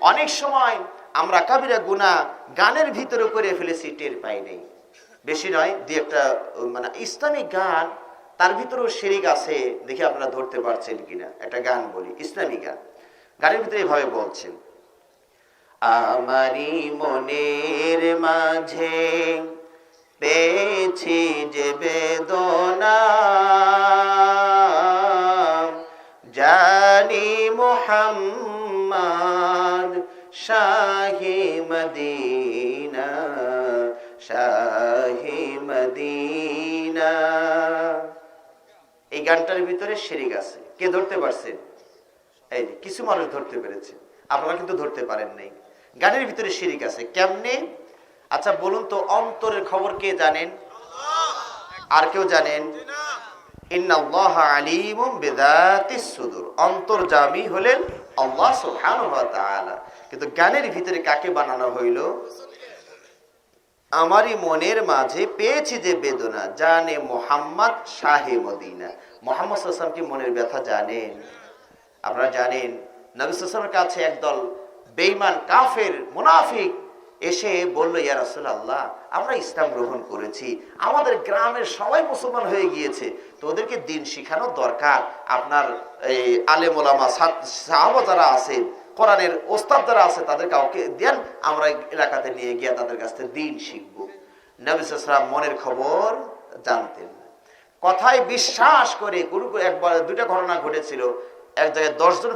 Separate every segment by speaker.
Speaker 1: অনেক সময় আমরা কাবিরা গুনাহ গানের ভিতরে করে ফেলেছি, টের পাই নাই। বেশি নয়, দুই একটা মানে ইসলামিক গান, তার ভিতরেও শিরিক আছে, দেখি আপনারা ধরতে পারছেন কিনা। একটা গান বলি, ইসলামিক গান, গানের ভিতরে এভাবে বলছেন, আমারি মনের মাঝে পেয়েছি যে বেদনা, জানি মুহাম্মদ শাহে মদিনা, শাহে মদিনা। এই গানটার ভিতরে শিরিক আছে। কে ধরতে পারছেন? এই কিছু মানুষ ধরতে পেরেছে, আপনারা কিন্তু ধরতে পারেন নাই। গানের ভিতরে শিরিক আছে কেমনে? আচ্ছা বলুন তো, অন্তরের খবর কে জানেন? আর কেউ জানেন? ইন্নাল্লাহা আলিমুম বিযাতিস সুদূর, অন্তর্যামী হলেন আল্লাহ সুবহানাহু ওয়া তাআলা। কিন্তু গানের ভিতরে কাকে বানানো হইল? আমারই মনের মাঝে পেয়েছি যে বেদনা, জানে মুহাম্মদ শাহে মদিনা। মুহাম্মদ সাল্লাল্লাহু আলাইহি ওয়াসাল্লাম কি মনের ব্যথা জানেন? আপনারা জানেন, নবী সাল্লাল্লাহু আলাইহি ওয়াসাল্লামের কাছে একদল বেঈমান কাফের মুনাফিক এসে বলল, ইয়া রাসূলুল্লাহ, আমরা ইসলাম গ্রহণ করেছি, আমাদের গ্রামের সবাই মুসলমান হয়ে গিয়েছে, তো ওদেরকে দিন শিখানো দরকার। আপনার এই আলেম ওলামা সাহাবা যারা আছেন, কোরআনের ওস্তাদ যারা আছে, তাদের কাউকে দেন, আমরা এলাকাতে নিয়ে গিয়ে তাদের কাছ থেকে দিন শিখবো। নবী সাল্লাল্লাহু আলাইহি ওয়াসাল্লাম মনের খবর জানতেন না, কথায় বিশ্বাস করে। একবার দুইটা ঘটনা ঘটেছিল। এক জায়গায় 10 জন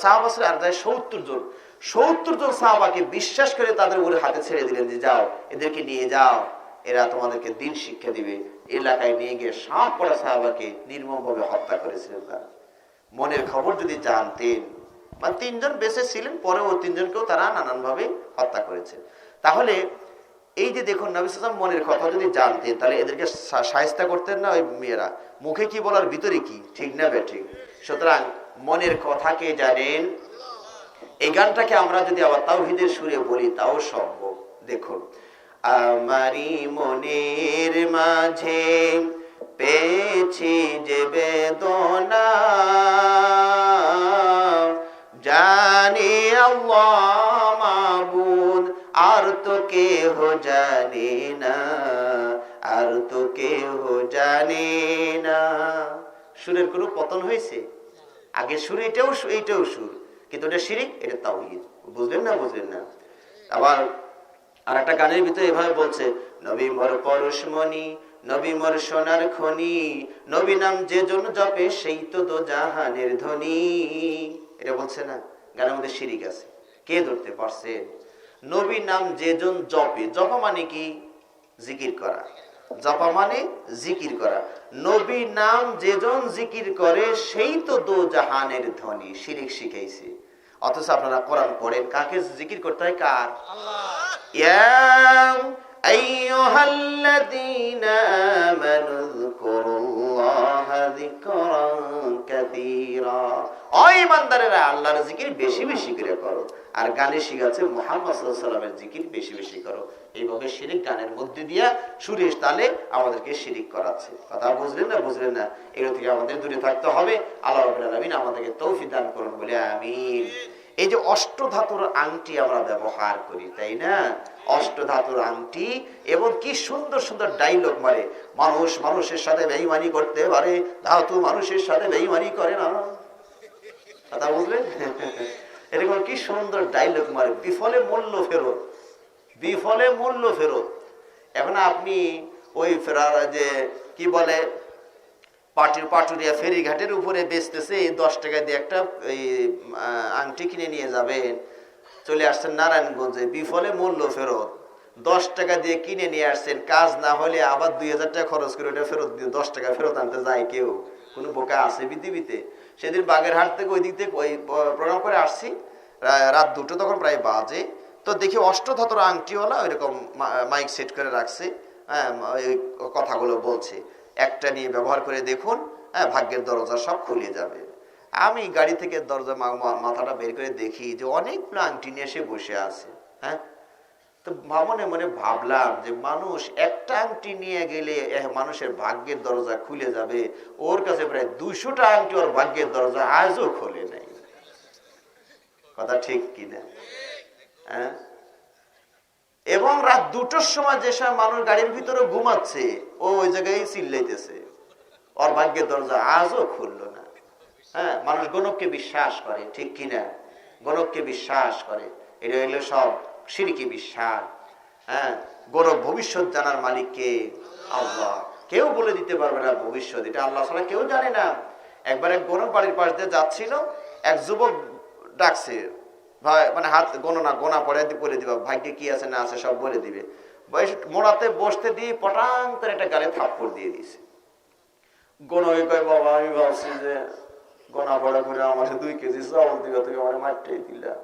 Speaker 1: সাহাবা ছিল, আর জায়গায় 70 জন। 70 জন সাহাবাকে বিশ্বাস করে তাদের উপরে হাতে ছেড়ে দিলেন যে যাও, এদেরকে নিয়ে যাও, এরা তোমাদেরকে দিন শিক্ষা দিবে। এলাকায় নিয়ে গিয়ে 7 পড়া সাহাবাকে নির্মমভাবে হত্যা করেছিলেন তারা। মনের খবর যদি জানতেন, মানে 3 জন বেঁচে ছিলেন, পরে ওই 3 জনকেও তারা নানানভাবে হত্যা করেছে। তাহলে এই যে দেখুন, নবী সাল্লাল্লাহু আলাইহি ওয়াসাল্লাম মনের কথা যদি জানতেন, তাহলে এদেরকে শায়েস্তা করতেন না? ওই মেয়েরা মুখে কি বলার ভিতরে কি, ঠিক না বেঠিক? সুতরাং মনের কথা কে জানেন? এই গানটাকে আমরা যদি আবার তাওহীদের সুরে বলি তাও সম্ভব। দেখুন, আমারি মনের মাঝে পেয়েছি যে বেদনা, জানি আল্লাহ মাবুদ, আর তো কেহ জানে না, আর তো কেহ জানে না। সুরের কোনো পতন হয়েছে? আগে সুর, এইটাও সুর, কিন্তু এটা শিরিক, এটা তাওহীদ। বুঝলেন না? বুঝলেন না? আবার আর একটা গানের ভিতরে এভাবে বলছে, নবী মোর পরশমণি, নবী মোর সোনার খনি, নবী নাম যে জন জপে সেই তো দো জাহানের ধনী। এটা বলছে না? গানের মধ্যে শিরিক আছে। কে ধরতে পারছে? নবী নাম যে জন জপে, জপা মানে কি? জিকির করা। জপা মানে জিকির করা। নবী নাম যেজন জিকির করে সেই তো দো জাহানের ধনী। শিরিক শিখাইছে। অথচ আপনারা কোরআন পড়েন, কাকে জিকির করতে হয়? কার? আল্লাহ। ইয়া আইয়ুহাল্লাযীনা আমানু যিকুরুল্লাহা যিকরান কাসীরা। ও ঈমানদারেরা, আল্লাহর জিকির বেশি বেশি করে করো। আর গানে শিখাচ্ছে মুহাম্মদ সাল্লাল্লাহু আলাইহি ওয়াসাল্লামের জিকির বেশি বেশি করো। এইভাবে শিরিক গানের মধ্যে দিয়া সুরে তালে আমাদেরকে শিরিক করাচ্ছে। কথা বুঝলেন না? বুঝলেন না? এগুলো থেকে আমাদের দূরে থাকতে হবে। আল্লাহ রাব্বুল আলামিন আমাদেরকে তৌফিক দান করুন বলে আমিন। এই যে অষ্টধাতুর আংটি আমরা ব্যবহার করি, তাই না? অষ্টধাতুর আংটি, এবং কি সুন্দর সুন্দর ডায়লগ মারে। মানুষ মানুষের সাথে বেঈমানি করতে পারে, ধাতু মানুষের সাথে বেঈমানি করে না। কথা বুঝলেন? এরকম কি সুন্দর ডায়লগ মারে। বিফলে মূল্য ফেরত, বিফলে মূল্য ফেরত। এখন আপনি ওই ফেরার যে কি বলে, পাটুরিয়া ফেরিঘাটের উপরে বেচতেছে, 10 টাকা দিয়ে একটা আংটি কিনে নিয়ে যাবেন, চলে আসছেন নারায়ণগঞ্জে, বিফলে মূল্য ফেরত। 10 টাকা দিয়ে কিনে নিয়ে আসছেন, কাজ না হলে আবার 2000 টাকা খরচ করে ওটা ফেরত দিয়ে 10 টাকা ফেরত আনতে যায় কেউ? কোনো বোকা আছে পৃথিবীতে? সেদিন বাগেরহাট থেকে ওই দিক থেকে ওই প্রোগ্রাম করে আসছি, রাত 2টো তখন প্রায় বাজে। তো দেখি অষ্টধাতুর আংটিওয়ালা ওইরকম মাইক সেট করে রাখছে, হ্যাঁ, ওই কথাগুলো বলছে, একটা নিয়ে ব্যবহার করে দেখুন, হ্যাঁ, ভাগ্যের দরজা সব খুলে যাবে। আমি গাড়ি থেকে দরজা মাথাটা বের করে দেখি যে অনেকগুলো আংটি নিয়ে এসে বসে আছে। হ্যাঁ, তো মনে মনে ভাবলাম যে মানুষ একটা আংটি নিয়ে গেলে মানুষের ভাগ্যের দরজা খুলে যাবে, ওর কাছে প্রায় 200টা আংটি ওর ভাগ্যের দরজা আজও খোলে নাই। কথা ঠিক কিনা? হ্যাঁ, এবং রাত 2টোর সময় যে সময় মানুষ গাড়ির ভিতরে ঘুমাচ্ছে, ও ওই জায়গায় চিল্লাইতেছে, ওর ভাগ্যের দরজা আজও খুললো না। হ্যাঁ, মানুষ গণককে বিশ্বাস করে, ঠিক কিনা? গণককে বিশ্বাস করে, এটা হইলো সব শিরকি বিশ্বাস। হ্যাঁ, গণক ভবিষ্যৎ জানার মালিক কে? আল্লাহ। কেউ বলে দিতে পারবে না ভবিষ্যৎ, এটা আল্লাহ ছাড়া কেউ জানে না। একবার এক গণক বাড়ির পাশ দিয়ে যাচ্ছিল, এক যুবক ডাকছে, ভাই মানে হাত গণনা গোনা পড়ে বলে দিবা, ভাগ্যে কি আছে না আছে সব বলে দিবে। মোড়াতে বসতে দিয়ে পটাং করে একটা গালে থাপ্পড় দিয়ে দিয়েছে। গণকে কয়, বাবা আমি ভাবছি যে গোনা পড়া করে আমার 2 কেজি চাউল দিবা, তুমি আমার মারটাই দিলা।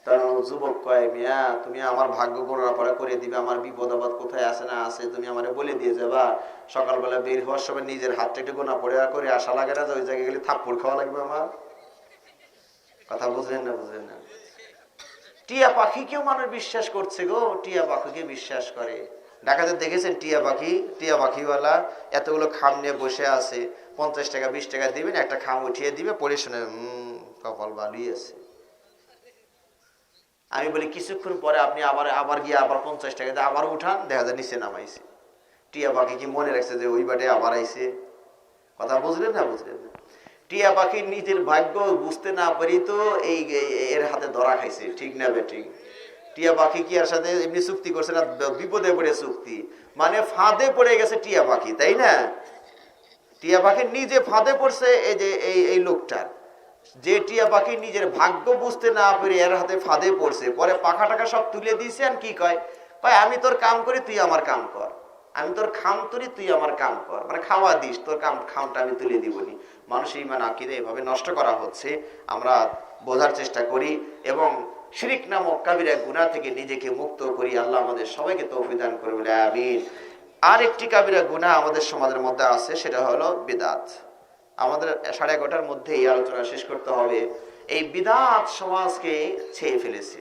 Speaker 1: তার যুবক কয়, মিয়া তুমি আমার ভাগ্য গণনা পড়া করে দিবে, আমার বিপদ আপদ কোথায় আছে না আছে তুমি আমারে বলে দিয়ে যাবা। সকালবেলা বের হওয়ার সময় নিজের হাতটা একটু গোনা পড়ে করে আসা লাগে না যে ওই জায়গায় গেলে থাপ্পড় খাওয়া লাগবে আমার? কথা বুঝলেন না? বুঝলেন না? টিয়া পাখিকেও মানুষ বিশ্বাস করছে গো, টিয়া পাখিকে বিশ্বাস করে। ঢাকাতে দেখেছেন টিয়া পাখি, টিয়া পাখিওয়ালা এতগুলো খাম নিয়ে বসে আছে, 50 টাকা 20 টাকা দিবেন, একটা খাম উঠিয়ে দিবে, পরে শুনে কপাল ভালোই আছে। আমি বলি কিছুক্ষণ পরে আপনি আবার গিয়ে আবার 50 টাকা দিয়ে আবার উঠান, দেখা যায় নিচে নামাইছে। টিয়া পাখি কি মনে রাখছে যে ওই বাটে আবার আইছে? কথা বুঝলেন না? বুঝলেন না? টিয়া পাখির নিজের ভাগ্য বুঝতে না পারি তো এই এর হাতে ধরা খাইছে, ঠিক না বেঠিক? টিয়া পাখি কি এর সাথে এমনি চুক্তি করছে না, বিপদে পড়ে চুক্তি, মানে ফাঁদে পড়ে গেছে টিয়া পাখি, তাই না? টিয়া পাখি নিজে ফাঁদে পড়ছে। এই যে এই লোকটার, যে টিয়া পাখি নিজের ভাগ্য বুঝতে না পেরে এর হাতে ফাঁদে পড়ছে, পরে পাখা টাকা সব তুলে দিয়েছে। আর কি কয়, ভাই আমি তোর কাম করি তুই আমার কাম কর, আমি তোর খাম তুলি তুই আমার কাম কর, মানে খাওয়া দিস, তোর খামটা আমি তুলে দিবনি। মানুষ ঈমান আকীদা এভাবে নষ্ট করা হচ্ছে, আমরা বোঝার চেষ্টা করি এবং শিরক নামক কাবিরা গুনাহ থেকে নিজেকে মুক্ত করি। আল্লাহ আমাদের সবাইকে তৌফিক দান করে বলে আমিন। আর একটি কাবিরা গুনাহ আমাদের সমাজের মধ্যে আছে, সেটা হলো বিদআত। আমাদের 11:30টার মধ্যে এই আলোচনা শেষ করতে হবে। এই বিদআত সমাজকে ছেয়ে ফেলেছে।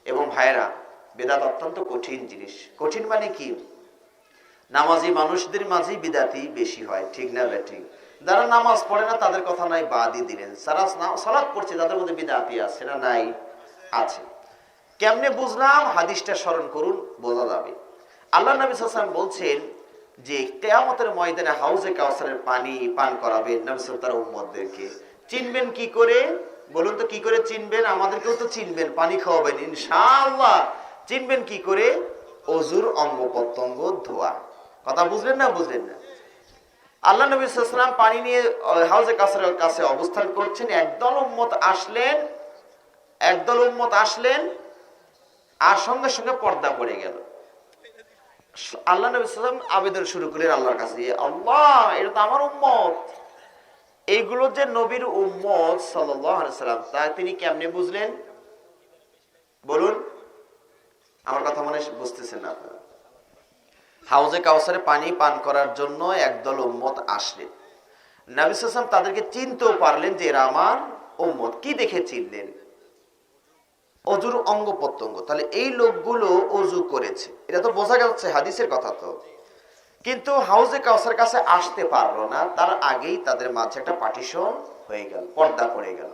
Speaker 1: এবং ভাইরা, বিদআত অত্যন্ত কঠিন জিনিস। কঠিন মানে কি? নামাজি মানুষদের মাঝেই বিদআতি বেশি হয়, ঠিক না বেঠিক? যারা নামাজ পড়ে না তাদের কথা নাই, বাদই দিলেন। যারা সালাত পড়ছে তাদের মধ্যে বিদআতি আছে না নাই? আছে। কেমনে বুঝলাম? হাদিসটা স্মরণ করুন, বোঝা যাবে। আল্লাহ নবী সাল্লাল্লাহু আলাইহি ওয়াসাল্লাম বলছেন যে কিয়ামতের ময়দানে হাউজে কাউসারের পানি পান করাবেন নবী সাল্লাল্লাহু আলাইহি ওয়াসাল্লাম তার উম্মতদেরকে। চিনবেন কি করে? বলুন তো কি করে চিনবেন? আমাদেরকেও তো চিনবেন, পানি খাওয়াবেন ইনশাআল্লাহ। চিনবেন কি করে? ওযুর অঙ্গ প্রত্যঙ্গ ধোয়া। কথা বুঝলেন না? বুঝলেন না? আল্লাহ নবী সাল্লাল্লাহু আলাইহি ওয়াসাল্লাম পানি নিয়ে হাউজে কাউসারের কাছে অবস্থান করছেন। একদল উম্মত আসলেন, আর সঙ্গে সঙ্গে পর্দা পড়ে গেল। আল্লাহ নবী সাল্লাল্লাহু আলাইহি ওয়াসাল্লাম আবেদন শুরু করলেন আল্লাহর কাছে, আল্লাহ এটা তো আমার উম্মত। এইগুলো যে নবীর উম্মত সাল্লাল্লাহু আলাইহি ওয়াসাল্লাম, তা তিনি কেমনে বুঝলেন? বলুন, আমার কথা মনে বুঝতেছেন না আপনারা? হাউজে কাউসারে পানি পান করার জন্য একদল উম্মত আসলেন। নবী সাল্লাল্লাহু আলাইহি ওয়াসাল্লাম তাদেরকে চিনতেও পারলেন যে এরা আমার উম্মত। কি দেখে চিনলেন? অজুর অঙ্গ প্রত্যঙ্গ। তাহলে এই লোকগুলো অজু করেছে, এটা তো বোঝা যাচ্ছে হাদিসের কথা তো। কিন্তু হাউজে কাউসার কাছে আসতে পারলো না, তার আগেই তাদের মাঝে একটা পার্টিশন হয়ে গেল, পর্দা পড়ে গেল।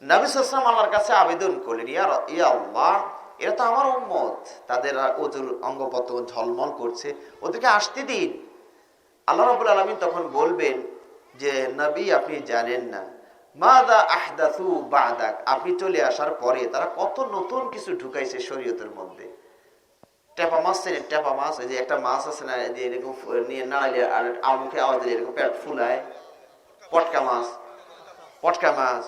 Speaker 1: নবী সাল্লাল্লাহু আলাইহি ওয়াসাল্লাম আল্লাহর কাছে আবেদন করলেন, ইয়া আল্লাহ এরা তো আমার উম্মত, তাদের অজুর অঙ্গ প্রত্যঙ্গ ঝলমল করছে, ওদেরকে আসতে দিন। আল্লাহ রাব্বুল আলামিন তখন বলবেন যে নবী আপনি জানেন না, মাযা আহদাসু বা'দাক, আপনি চলে আসার পরে তারা কত নতুন কিছু ঢুকাইছে শরীয়তের মধ্যে। টেপা মাছ, টেপা মাছ, এই যে একটা মাছ আছে না, যে এরকম নিয়ে নাড়াইলে আর মুখে আওয়াজ দিলে এরকম পেট ফুলায়, পটকা মাছ।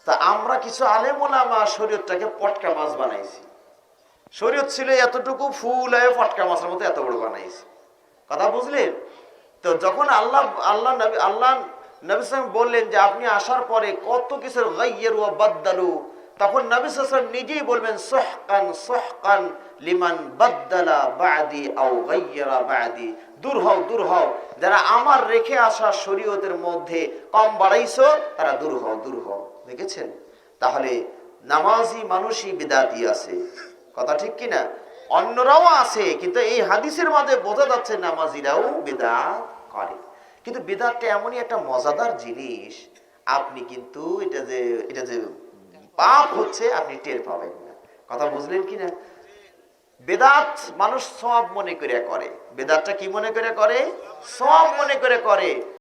Speaker 1: তা আমরা কিছু আলেম ওলামা শরীয়তটাকে পটকা মাছ বানাইছি। শরীয়ত ছিল এতটুকু, ফুলায় পটকা মাছের মতো এত বড় বানাইছি। কথা বুঝলেন তো? যখন আল্লাহ নবী সাল্লাল্লাহু বললেন যে আপনি আসার পরে কত কিছুর গায়্যারু ওয়া বাদদালু, তখন নবী সাল্লাল্লাহু আলাইহি ওয়াসাল্লাম নিজেই বলবেন সুহকান লিমান বাদদালা বা'দি আও গায়্যারা বা'দি, দূর হও যারা আমার রেখে আসা শরীয়তের মধ্যে কম বাড়াইছো, তারা দূর হও। দেখেছেন? তাহলে নামাজি মানুষই বিদআতি আছে, কথা ঠিক কিনা? অন্যরাও আছে, কিন্তু এই হাদিসের মধ্যে বোঝা যাচ্ছে নামাজিরাও বিদআত করে। কিন্তু বিদআতটা এমনই একটা মজাদার জিনিস, আপনি কিন্তু এটা যে পাপ হচ্ছে আপনি টের পাবেন না। কথা বুঝলেন কি না? বেদাত মানুষ সওয়াব মনে করে করে। বেদাতটা কি মনে করে করে? সওয়াব মনে করে করে।